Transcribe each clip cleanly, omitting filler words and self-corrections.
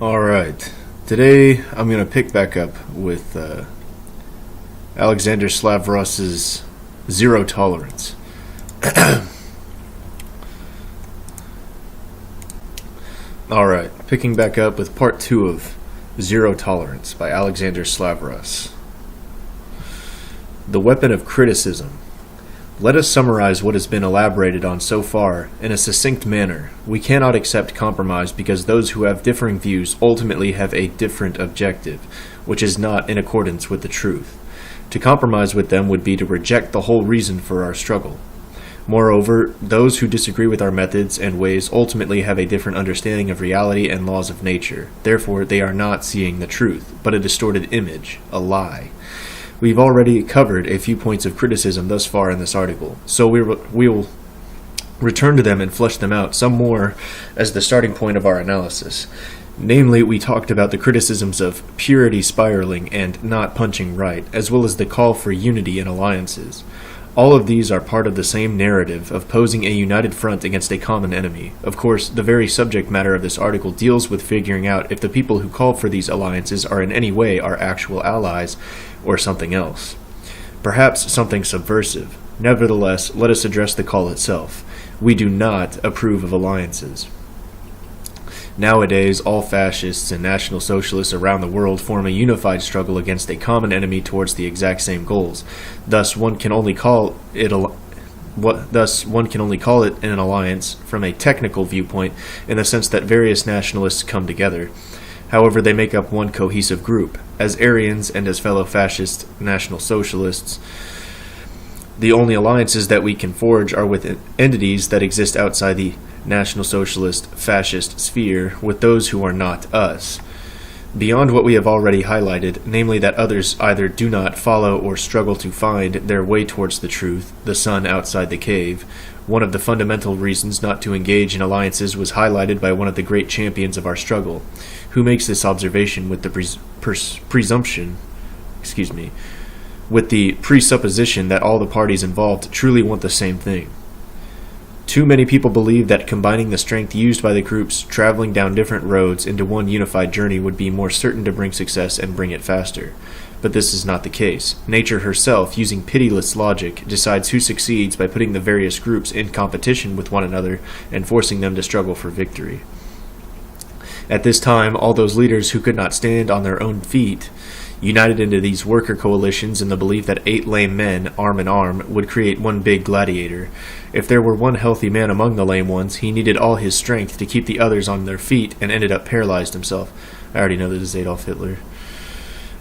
Alright, today I'm going to pick back up with Alexander Slavros' Zero Tolerance. Alright, picking back up with part 2 of Zero Tolerance by Alexander Slavros. The weapon of criticism. Let us summarize what has been elaborated on so far in a succinct manner. We cannot accept compromise because those who have differing views ultimately have a different objective, which is not in accordance with the truth. To compromise with them would be to reject the whole reason for our struggle. Moreover, those who disagree with our methods and ways ultimately have a different understanding of reality and laws of nature. Therefore, they are not seeing the truth, but a distorted image, a lie. We've already covered a few points of criticism thus far in this article, so we will return to them and flesh them out some more as the starting point of our analysis. Namely, we talked about the criticisms of purity spiraling and not punching right, as well as the call for unity in alliances. All of these are part of the same narrative of posing a united front against a common enemy. Of course, the very subject matter of this article deals with figuring out if the people who call for these alliances are in any way our actual allies, or something else. Perhaps something subversive. Nevertheless, let us address the call itself. We do not approve of alliances. Nowadays, all fascists and National Socialists around the world form a unified struggle against a common enemy towards the exact same goals. Thus, one can only call it an alliance from a technical viewpoint in the sense that various nationalists come together. However, they make up one cohesive group. As Aryans and as fellow fascist National Socialists, the only alliances that we can forge are with entities that exist outside the National Socialist fascist sphere with those who are not us. Beyond what we have already highlighted, namely that others either do not follow or struggle to find their way towards the truth, the sun outside the cave, one of the fundamental reasons not to engage in alliances was highlighted by one of the great champions of our struggle, who makes this observation with the presupposition that all the parties involved truly want the same thing. Too many people believe that combining the strength used by the groups traveling down different roads into one unified journey would be more certain to bring success and bring it faster. But this is not the case. Nature herself, using pitiless logic, decides who succeeds by putting the various groups in competition with one another and forcing them to struggle for victory. At this time, all those leaders who could not stand on their own feet united into these worker coalitions in the belief that 8 lame men, arm in arm, would create one big gladiator. If there were one healthy man among the lame ones, he needed all his strength to keep the others on their feet and ended up paralyzed himself. I already know this is Adolf Hitler.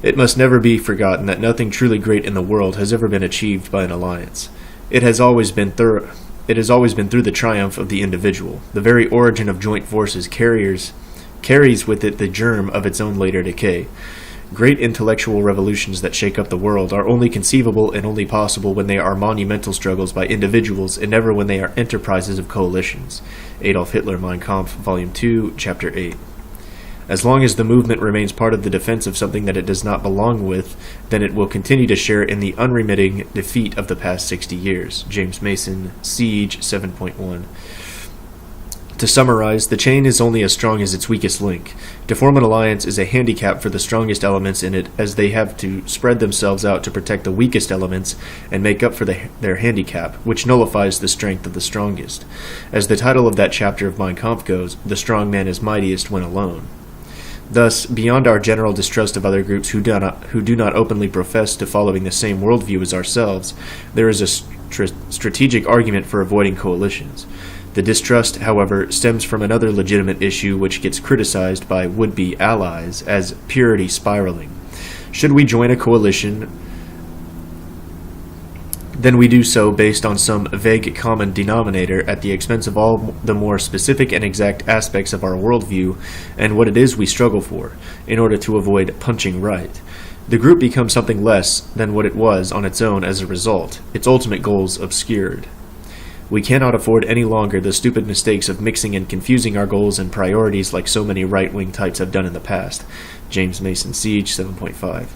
It must never be forgotten that nothing truly great in the world has ever been achieved by an alliance. It has always been through the triumph of the individual. The very origin of joint forces carries with it the germ of its own later decay. Great intellectual revolutions that shake up the world are only conceivable and only possible when they are monumental struggles by individuals and never when they are enterprises of coalitions. Adolf Hitler, Mein Kampf, Volume 2, Chapter 8. As long as the movement remains part of the defense of something that it does not belong with, then it will continue to share in the unremitting defeat of the past 60 years. James Mason, Siege 7.1. To summarize, the chain is only as strong as its weakest link. To form an alliance is a handicap for the strongest elements in it, as they have to spread themselves out to protect the weakest elements and make up for their handicap, which nullifies the strength of the strongest. As the title of that chapter of Mein Kampf goes, the strong man is mightiest when alone. Thus, beyond our general distrust of other groups who do not openly profess to following the same worldview as ourselves, there is a strategic argument for avoiding coalitions. The distrust, however, stems from another legitimate issue which gets criticized by would-be allies as purity spiraling. Should we join a coalition, then we do so based on some vague common denominator at the expense of all the more specific and exact aspects of our worldview and what it is we struggle for, in order to avoid punching right. The group becomes something less than what it was on its own as a result, its ultimate goals obscured. We cannot afford any longer the stupid mistakes of mixing and confusing our goals and priorities like so many right-wing types have done in the past. James Mason, Siege 7.5.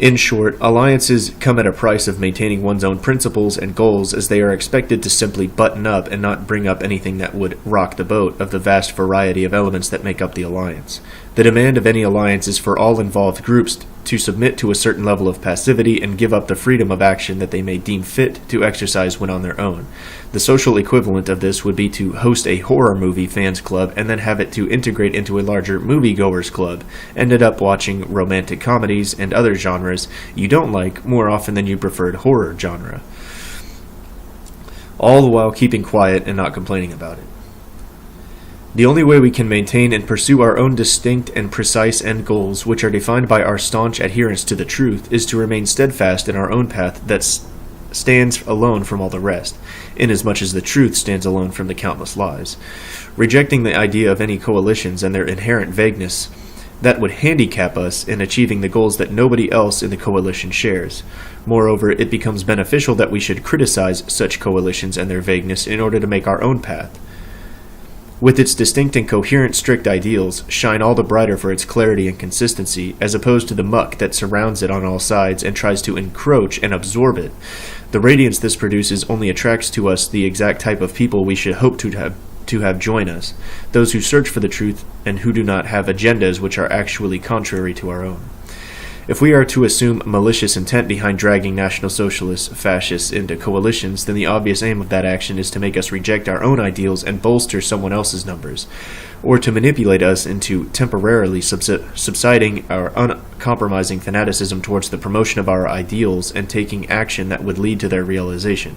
In short, alliances come at a price of maintaining one's own principles and goals, as they are expected to simply button up and not bring up anything that would rock the boat of the vast variety of elements that make up the alliance. The demand of any alliance is for all involved groups to submit to a certain level of passivity and give up the freedom of action that they may deem fit to exercise when on their own. The social equivalent of this would be to host a horror movie fans club and then have it to integrate into a larger moviegoers club, ended up watching romantic comedies and other genres you don't like more often than you preferred horror genre, all the while keeping quiet and not complaining about it. The only way we can maintain and pursue our own distinct and precise end goals, which are defined by our staunch adherence to the truth, is to remain steadfast in our own path that stands alone from all the rest, inasmuch as the truth stands alone from the countless lies. Rejecting the idea of any coalitions and their inherent vagueness that would handicap us in achieving the goals that nobody else in the coalition shares. Moreover, it becomes beneficial that we should criticize such coalitions and their vagueness in order to make our own path, with its distinct and coherent strict ideals, shine all the brighter for its clarity and consistency, as opposed to the muck that surrounds it on all sides and tries to encroach and absorb it. The radiance this produces only attracts to us the exact type of people we should hope to have join us, those who search for the truth and who do not have agendas which are actually contrary to our own. If we are to assume malicious intent behind dragging National Socialists, fascists into coalitions, then the obvious aim of that action is to make us reject our own ideals and bolster someone else's numbers, or to manipulate us into temporarily subsiding our uncompromising fanaticism towards the promotion of our ideals and taking action that would lead to their realization.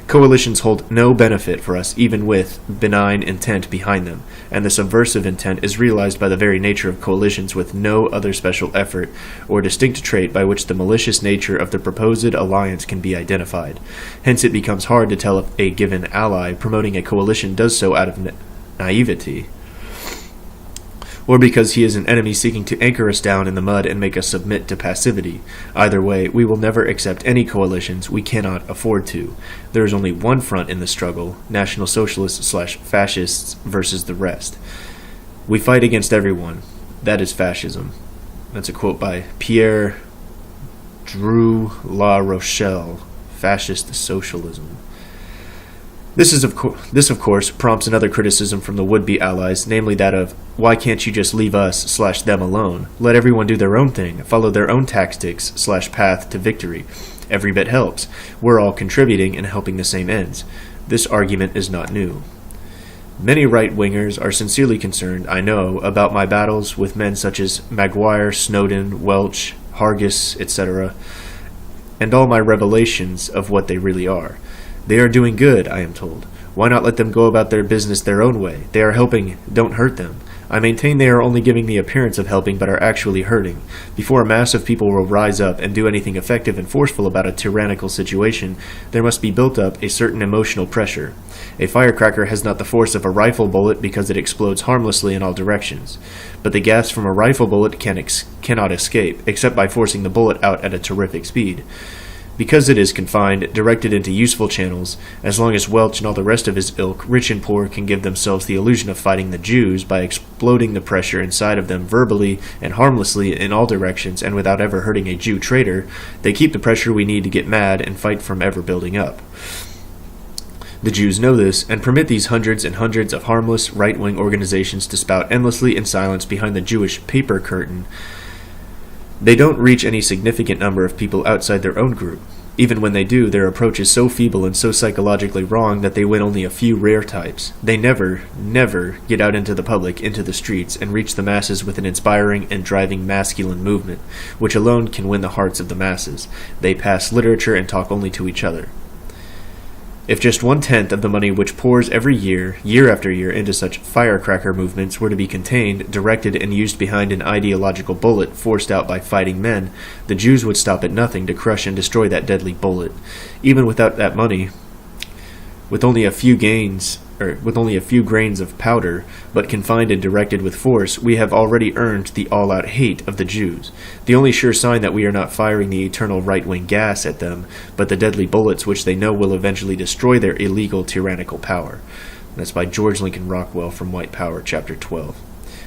Coalitions hold no benefit for us even with benign intent behind them, and the subversive intent is realized by the very nature of coalitions with no other special effort or distinct trait by which the malicious nature of the proposed alliance can be identified. Hence it becomes hard to tell if a given ally promoting a coalition does so out of naivety, or because he is an enemy seeking to anchor us down in the mud and make us submit to passivity. Either way, we will never accept any coalitions. We cannot afford to. There is only one front in the struggle, National Socialists/fascists versus the rest. We fight against everyone. That is fascism. That's a quote by Pierre Drew La Rochelle, Fascist Socialism. This, of course, prompts another criticism from the would-be allies, namely that of, why can't you just leave us/them alone? Let everyone do their own thing, follow their own tactics/path to victory. Every bit helps. We're all contributing and helping the same ends. This argument is not new. Many right-wingers are sincerely concerned, I know, about my battles with men such as Maguire, Snowden, Welch, Hargis, etc., and all my revelations of what they really are. They are doing good, I am told. Why not let them go about their business their own way? They are helping, don't hurt them. I maintain they are only giving the appearance of helping, but are actually hurting. Before a mass of people will rise up and do anything effective and forceful about a tyrannical situation, there must be built up a certain emotional pressure. A firecracker has not the force of a rifle bullet because it explodes harmlessly in all directions. But the gas from a rifle bullet cannot escape, except by forcing the bullet out at a terrific speed. Because it is confined, directed into useful channels, as long as Welch and all the rest of his ilk, rich and poor, can give themselves the illusion of fighting the Jews by exploding the pressure inside of them verbally and harmlessly in all directions and without ever hurting a Jew traitor, they keep the pressure we need to get mad and fight from ever building up. The Jews know this, and permit these hundreds and hundreds of harmless right-wing organizations to spout endlessly in silence behind the Jewish paper curtain. They don't reach any significant number of people outside their own group. Even when they do, their approach is so feeble and so psychologically wrong that they win only a few rare types. They never get out into the public, into the streets, and reach the masses with an inspiring and driving masculine movement, which alone can win the hearts of the masses. They pass literature and talk only to each other. If just 1/10 of the money which pours every year after year, into such firecracker movements were to be contained, directed, and used behind an ideological bullet forced out by fighting men, the Jews would stop at nothing to crush and destroy that deadly bullet. Even without that money, with only a few grains of powder, but confined and directed with force, we have already earned the all-out hate of the Jews. The only sure sign that we are not firing the eternal right-wing gas at them, but the deadly bullets which they know will eventually destroy their illegal, tyrannical power. That's by George Lincoln Rockwell from White Power, Chapter 12.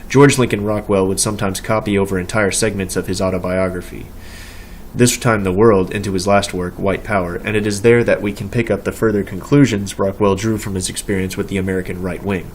George Lincoln Rockwell would sometimes copy over entire segments of his autobiography. this time the world, into his last work, White Power, and it is there that we can pick up the further conclusions Rockwell drew from his experience with the American right wing.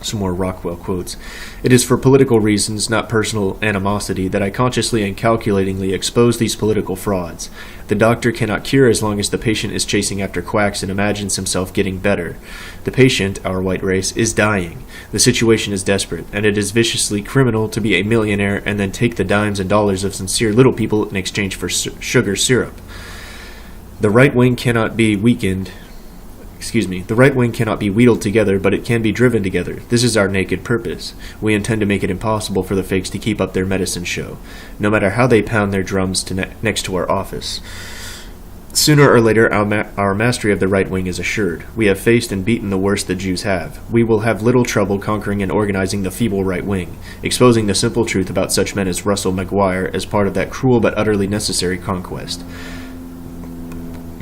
Some more Rockwell quotes. It is for political reasons, not personal animosity, that I consciously and calculatingly expose these political frauds. The doctor cannot cure as long as the patient is chasing after quacks and imagines himself getting better. The patient, our white race, is dying. The situation is desperate, and it is viciously criminal to be a millionaire and then take the dimes and dollars of sincere little people in exchange for sugar syrup. The right wing cannot be wheedled together, but it can be driven together. This is our naked purpose. We intend to make it impossible for the fakes to keep up their medicine show, no matter how they pound their drums next to our office. Sooner or later, our mastery of the right wing is assured. We have faced and beaten the worst the Jews have. We will have little trouble conquering and organizing the feeble right wing, exposing the simple truth about such men as Russell McGuire as part of that cruel but utterly necessary conquest.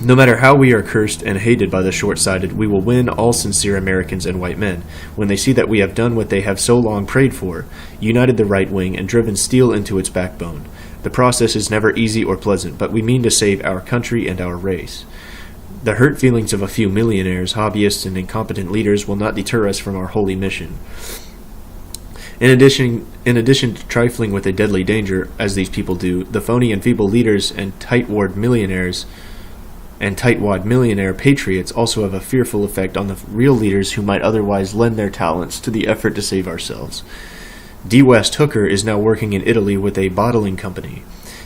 No matter how we are cursed and hated by the short-sighted, we will win all sincere Americans and white men, when they see that we have done what they have so long prayed for, united the right wing and driven steel into its backbone. The process is never easy or pleasant, but we mean to save our country and our race. The hurt feelings of a few millionaires, hobbyists, and incompetent leaders will not deter us from our holy mission. In addition to trifling with a deadly danger, as these people do, the phony and feeble leaders and tightwad millionaire patriots also have a fearful effect on the real leaders who might otherwise lend their talents to the effort to save ourselves. D. West Hooker is now working in Italy with a bottling company.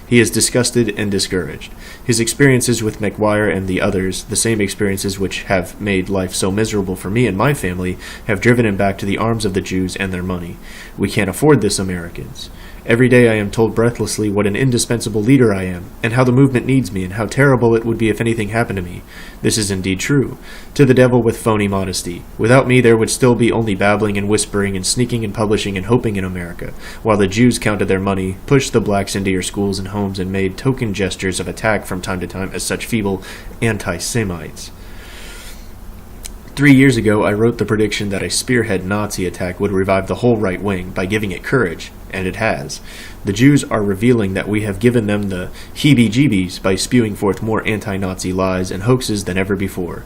He is disgusted and discouraged. His experiences with McGuire and the others, the same experiences which have made life so miserable for me and my family, have driven him back to the arms of the Jews and their money. We can't afford this, Americans. Every day I am told breathlessly what an indispensable leader I am, and how the movement needs me, and how terrible it would be if anything happened to me. This is indeed true. To the devil with phony modesty. Without me there would still be only babbling and whispering and sneaking and publishing and hoping in America, while the Jews counted their money, pushed the blacks into your schools and homes, and made token gestures of attack from time to time as such feeble anti-Semites. 3 years ago, I wrote the prediction that a spearhead Nazi attack would revive the whole right wing by giving it courage, and it has. The Jews are revealing that we have given them the heebie-jeebies by spewing forth more anti-Nazi lies and hoaxes than ever before.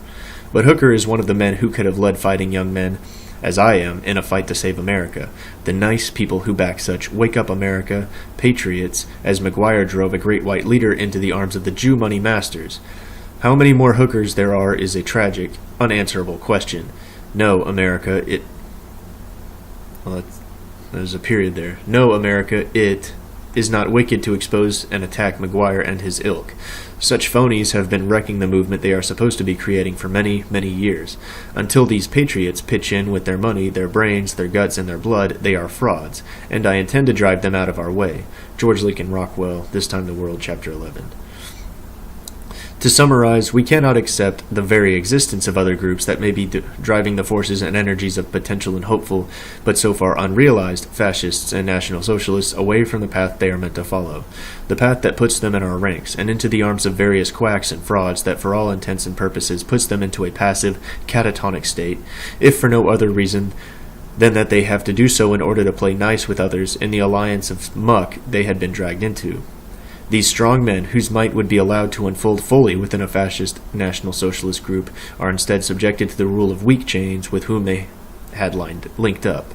But Hooker is one of the men who could have led fighting young men, as I am, in a fight to save America. The nice people who back such Wake Up America patriots, as McGuire drove a great white leader into the arms of the Jew money masters. How many more Hookers there are is a tragic, unanswerable question. No, America, there's a period there. No, America, it is not wicked to expose and attack McGuire and his ilk. Such phonies have been wrecking the movement they are supposed to be creating for many, many years. Until these patriots pitch in with their money, their brains, their guts, and their blood, they are frauds, and I intend to drive them out of our way. George Lincoln Rockwell, This Time the World, Chapter 11. To summarize, we cannot accept the very existence of other groups that may be driving the forces and energies of potential and hopeful, but so far unrealized, fascists and National Socialists away from the path they are meant to follow, the path that puts them in our ranks and into the arms of various quacks and frauds that for all intents and purposes puts them into a passive, catatonic state, if for no other reason than that they have to do so in order to play nice with others in the alliance of muck they had been dragged into. These strong men, whose might would be allowed to unfold fully within a fascist National Socialist group, are instead subjected to the rule of weak chains with whom they had linked up.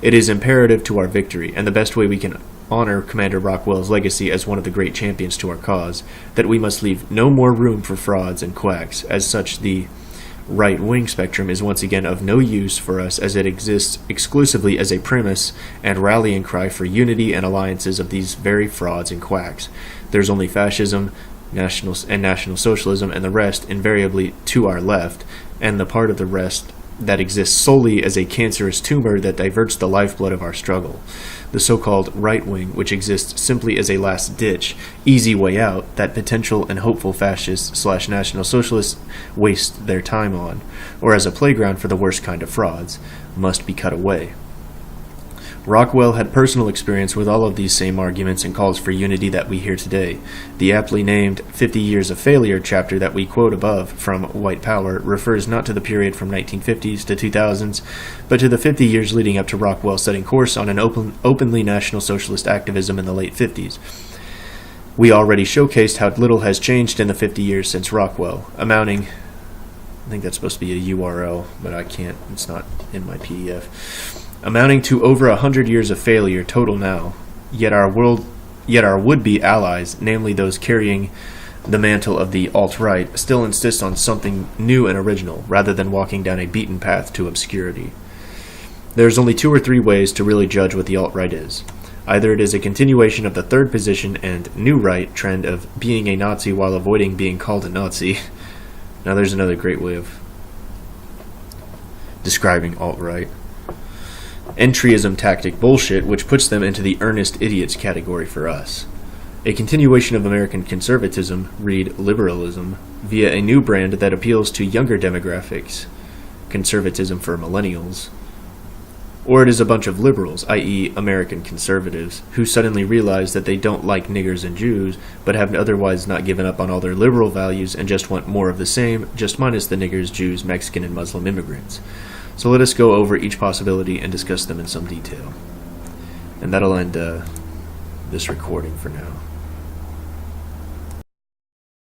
It is imperative to our victory, and the best way we can honor Commander Rockwell's legacy as one of the great champions to our cause, that we must leave no more room for frauds and quacks. As such, the right-wing spectrum is once again of no use for us, as it exists exclusively as a premise and rallying cry for unity and alliances of these very frauds and quacks. There's only fascism, National Socialism, and the rest invariably to our left, and the part of the rest that exists solely as a cancerous tumor that diverts the lifeblood of our struggle. The so-called right wing, which exists simply as a last-ditch, easy way out that potential and hopeful fascists/National Socialists waste their time on, or as a playground for the worst kind of frauds, must be cut away. Rockwell had personal experience with all of these same arguments and calls for unity that we hear today. The aptly named 50 Years of Failure chapter that we quote above from White Power refers not to the period from 1950s to 2000s, but to the 50 years leading up to Rockwell setting course on an openly National Socialist activism in the late 50s. We already showcased how little has changed in the 50 years since Rockwell, amounting, I think that's supposed to be a URL, but I can't, it's not in my PDF, amounting to over 100 years of failure total now, yet our would-be allies, namely those carrying the mantle of the alt-right, still insist on something new and original, rather than walking down a beaten path to obscurity. There's only 2 or 3 ways to really judge what the alt-right is. Either it is a continuation of the third position and new right trend of being a Nazi while avoiding being called a Nazi. Now there's another great way of describing alt-right. Entryism tactic bullshit, which puts them into the earnest idiots category for us. A continuation of American conservatism, read liberalism, via a new brand that appeals to younger demographics, conservatism for millennials. Or it is a bunch of liberals, i.e. American conservatives, who suddenly realize that they don't like niggers and Jews, but have otherwise not given up on all their liberal values and just want more of the same, just minus the niggers, Jews, Mexican, and Muslim immigrants. So let us go over each possibility and discuss them in some detail. And that'll end this recording for now.